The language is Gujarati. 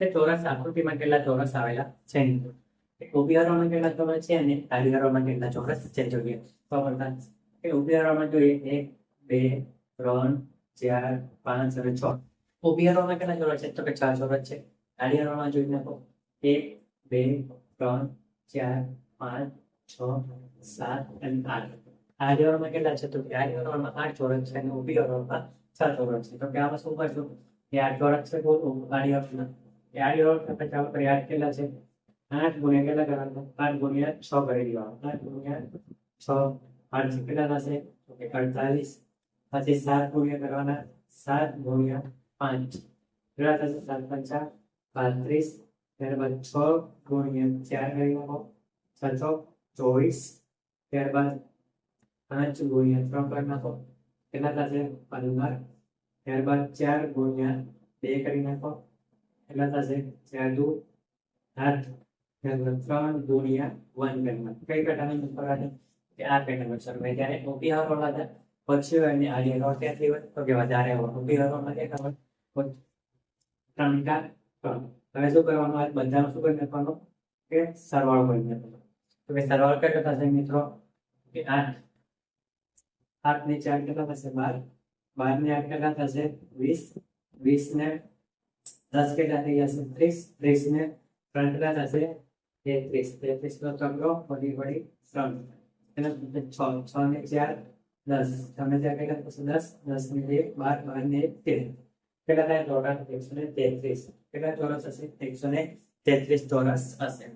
તે ચોરસ આકૃતિમાં કેટલા ચોરસ આવેલા છે ઊભી હરોળમાં કેટલા ચોરસ છે અને આડી હરોળમાં કેટલા ચોરસ છે જોઈએ તો બધા કે ઊભી હરોળમાં જોઈએ 1 2 3 4 5 અને 6 ઊભી હરોળમાં કેટલા ચોરસ છે તો કે 4 ચોરસ છે આડી હરોળમાં જોઈ નાખો 1 2 3 4 5 6 7 અને 8 આડી હરોળમાં કેટલા છે તો કે આડી હરોળમાં 8 ચોરસ છે અને ઊભી હરોળમાં 6 ચોરસ છે તો કે આમાં શું કરશું કે 8 ચોરસ છે બોલો આડી હરોળમાં આડી હરોળ કરતા ચાલો કરી 8 કેટલા છે 8 ગુણ્યા કેટલા કરવાના 8 ગુણ્યા 6 કરી દેવાનું 8 ગુણ્યા 6 8 કેટલા થશે તો કે 48 પછી 7 ગુણ્યા કરવાના 7 ગુણ્યા 5 કેટલા થશે 7 પંચા 32 ત્યારબાદ 6 ગુણ્યા 4 કરી નાખો 6 ચોક 24 ત્યારબાદ 5 ગુણ્યા 3 કરી નાખો કેટલા થશે 15 ત્યારબાદ 4 ગુણ્યા 2 કરી નાખો કેટલા થશે 4 દુ 8 ત્યારબાદ 3 ગુણ્યા 1 કરી નાખો કઈ પેટર્ન કરવાની કે આ પેટર્ન સર ત્યારે ઊભી હરોળ હતા પછી અને આડી હરોળ ત્યાંથી હોય તો કે વધારે હોય ઊભી હરોળમાં કેટલા હોય 3 કા 3 હવે શું કરવાનું આ બધાનો શું કરી નાખવાનો કે સરવાળો કરી નાખવાનો તો કે સરવાળો કેટલો થશે મિત્રો કે 8 8 ને 4 કેટલા થશે 12 12 ને 8 કેટલા થશે 20 20 ને 10 કેટલા થઈ જશે 30 30 ને 3 કેટલા થશે 33 33 નો ચોકડો વળી 3 એના 6 6 ને 4 10 6 ને 4 કેટલા થશે 10 10 ને 1 12 12 ને 1 13 કેટલા થાય ટોટલ 133 કેટલા ચોરસ હશે 133 ચોરસ હશે